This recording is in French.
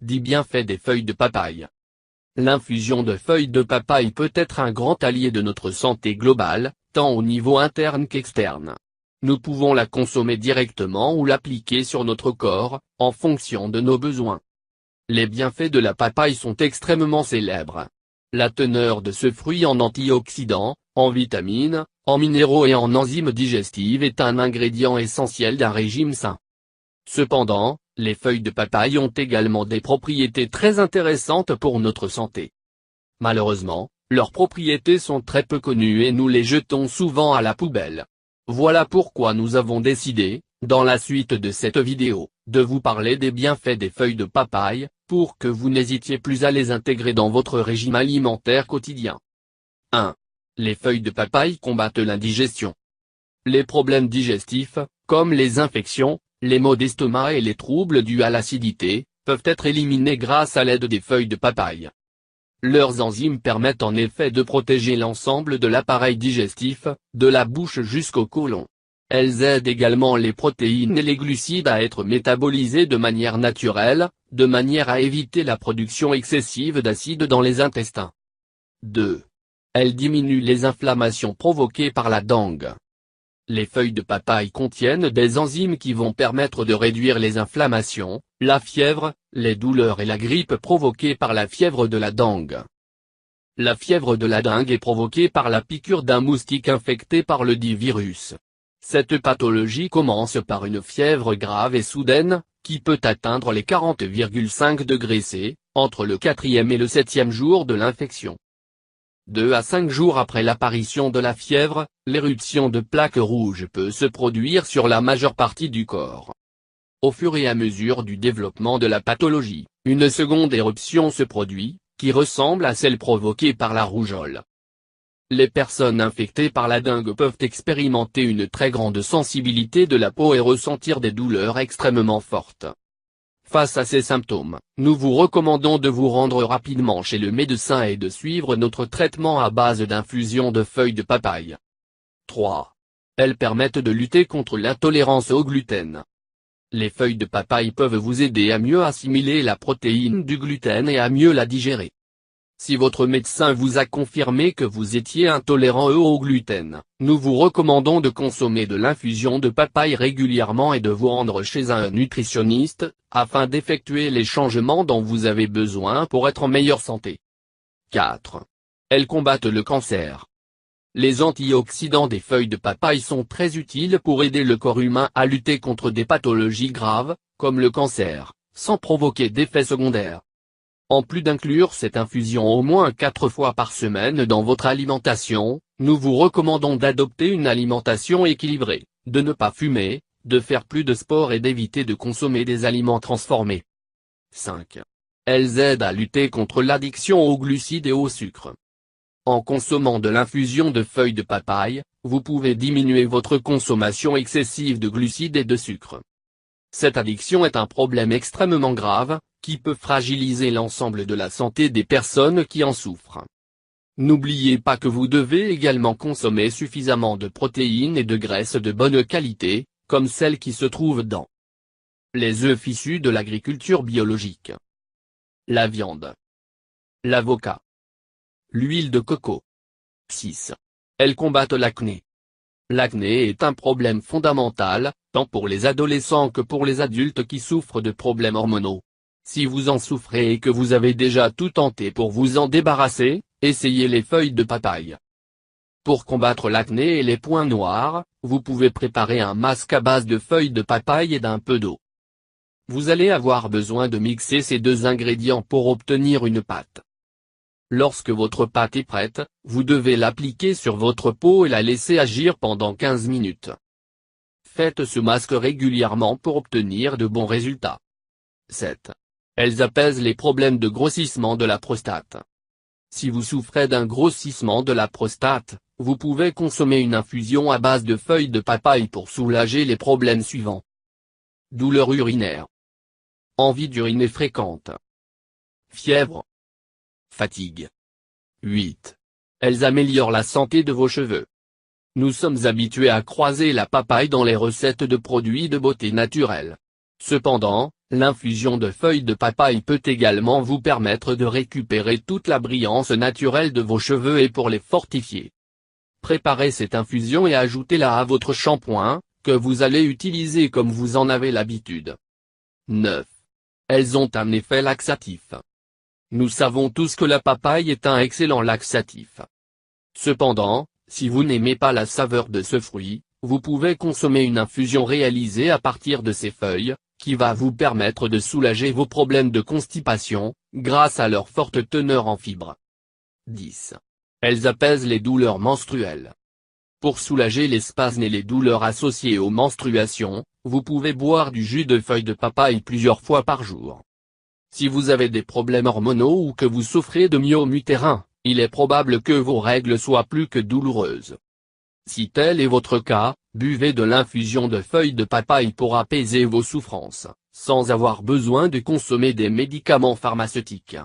10 bienfaits des feuilles de papaye. L'infusion de feuilles de papaye peut être un grand allié de notre santé globale, tant au niveau interne qu'externe. Nous pouvons la consommer directement ou l'appliquer sur notre corps, en fonction de nos besoins. Les bienfaits de la papaye sont extrêmement célèbres. La teneur de ce fruit en antioxydants, en vitamines, en minéraux et en enzymes digestives est un ingrédient essentiel d'un régime sain. Cependant, les feuilles de papaye ont également des propriétés très intéressantes pour notre santé. Malheureusement, leurs propriétés sont très peu connues et nous les jetons souvent à la poubelle. Voilà pourquoi nous avons décidé, dans la suite de cette vidéo, de vous parler des bienfaits des feuilles de papaye, pour que vous n'hésitiez plus à les intégrer dans votre régime alimentaire quotidien. 1. Les feuilles de papaye combattent l'indigestion. Les problèmes digestifs, comme les infections, les maux d'estomac et les troubles dus à l'acidité, peuvent être éliminés grâce à l'aide des feuilles de papaye. Leurs enzymes permettent en effet de protéger l'ensemble de l'appareil digestif, de la bouche jusqu'au côlon. Elles aident également les protéines et les glucides à être métabolisés de manière naturelle, de manière à éviter la production excessive d'acide dans les intestins. 2. Elles diminuent les inflammations provoquées par la dengue. Les feuilles de papaye contiennent des enzymes qui vont permettre de réduire les inflammations, la fièvre, les douleurs et la grippe provoquées par la fièvre de la dengue. La fièvre de la dengue est provoquée par la piqûre d'un moustique infecté par le dit virus. Cette pathologie commence par une fièvre grave et soudaine, qui peut atteindre les 40,5 degrés C, entre le 4e et le 7e jour de l'infection. 2 à 5 jours après l'apparition de la fièvre, l'éruption de plaques rouges peut se produire sur la majeure partie du corps. Au fur et à mesure du développement de la pathologie, une seconde éruption se produit, qui ressemble à celle provoquée par la rougeole. Les personnes infectées par la dengue peuvent expérimenter une très grande sensibilité de la peau et ressentir des douleurs extrêmement fortes. Face à ces symptômes, nous vous recommandons de vous rendre rapidement chez le médecin et de suivre notre traitement à base d'infusion de feuilles de papaye. 3. Elles permettent de lutter contre l'intolérance au gluten. Les feuilles de papaye peuvent vous aider à mieux assimiler la protéine du gluten et à mieux la digérer. Si votre médecin vous a confirmé que vous étiez intolérant au gluten, nous vous recommandons de consommer de l'infusion de papaye régulièrement et de vous rendre chez un nutritionniste, afin d'effectuer les changements dont vous avez besoin pour être en meilleure santé. 4. Elles combattent le cancer. Les antioxydants des feuilles de papaye sont très utiles pour aider le corps humain à lutter contre des pathologies graves, comme le cancer, sans provoquer d'effets secondaires. En plus d'inclure cette infusion au moins 4 fois par semaine dans votre alimentation, nous vous recommandons d'adopter une alimentation équilibrée, de ne pas fumer, de faire plus de sport et d'éviter de consommer des aliments transformés. 5. Elles aident à lutter contre l'addiction aux glucides et au sucre. En consommant de l'infusion de feuilles de papaye, vous pouvez diminuer votre consommation excessive de glucides et de sucre. Cette addiction est un problème extrêmement grave, qui peut fragiliser l'ensemble de la santé des personnes qui en souffrent. N'oubliez pas que vous devez également consommer suffisamment de protéines et de graisses de bonne qualité, comme celles qui se trouvent dans les œufs issus de l'agriculture biologique, la viande, l'avocat, l'huile de coco. 6. Elles combattent l'acné. L'acné est un problème fondamental, tant pour les adolescents que pour les adultes qui souffrent de problèmes hormonaux. Si vous en souffrez et que vous avez déjà tout tenté pour vous en débarrasser, essayez les feuilles de papaye. Pour combattre l'acné et les points noirs, vous pouvez préparer un masque à base de feuilles de papaye et d'un peu d'eau. Vous allez avoir besoin de mixer ces deux ingrédients pour obtenir une pâte. Lorsque votre pâte est prête, vous devez l'appliquer sur votre peau et la laisser agir pendant 15 minutes. Faites ce masque régulièrement pour obtenir de bons résultats. 7. Elles apaisent les problèmes de grossissement de la prostate. Si vous souffrez d'un grossissement de la prostate, vous pouvez consommer une infusion à base de feuilles de papaye pour soulager les problèmes suivants. Douleurs urinaires. Envie d'uriner fréquente. Fièvre. Fatigue. 8. Elles améliorent la santé de vos cheveux. Nous sommes habitués à croiser la papaye dans les recettes de produits de beauté naturelle. Cependant, L'infusion de feuilles de papaye peut également vous permettre de récupérer toute la brillance naturelle de vos cheveux et pour les fortifier. Préparez cette infusion et ajoutez-la à votre shampoing, que vous allez utiliser comme vous en avez l'habitude. 9. Elles ont un effet laxatif. Nous savons tous que la papaye est un excellent laxatif. Cependant, si vous n'aimez pas la saveur de ce fruit, vous pouvez consommer une infusion réalisée à partir de ces feuilles, qui va vous permettre de soulager vos problèmes de constipation, grâce à leur forte teneur en fibres. 10. Elles apaisent les douleurs menstruelles. Pour soulager les spasmes et les douleurs associées aux menstruations, vous pouvez boire du jus de feuilles de papaye plusieurs fois par jour. Si vous avez des problèmes hormonaux ou que vous souffrez de myomes utérins, il est probable que vos règles soient plus que douloureuses. Si tel est votre cas, buvez de l'infusion de feuilles de papaye pour apaiser vos souffrances, sans avoir besoin de consommer des médicaments pharmaceutiques.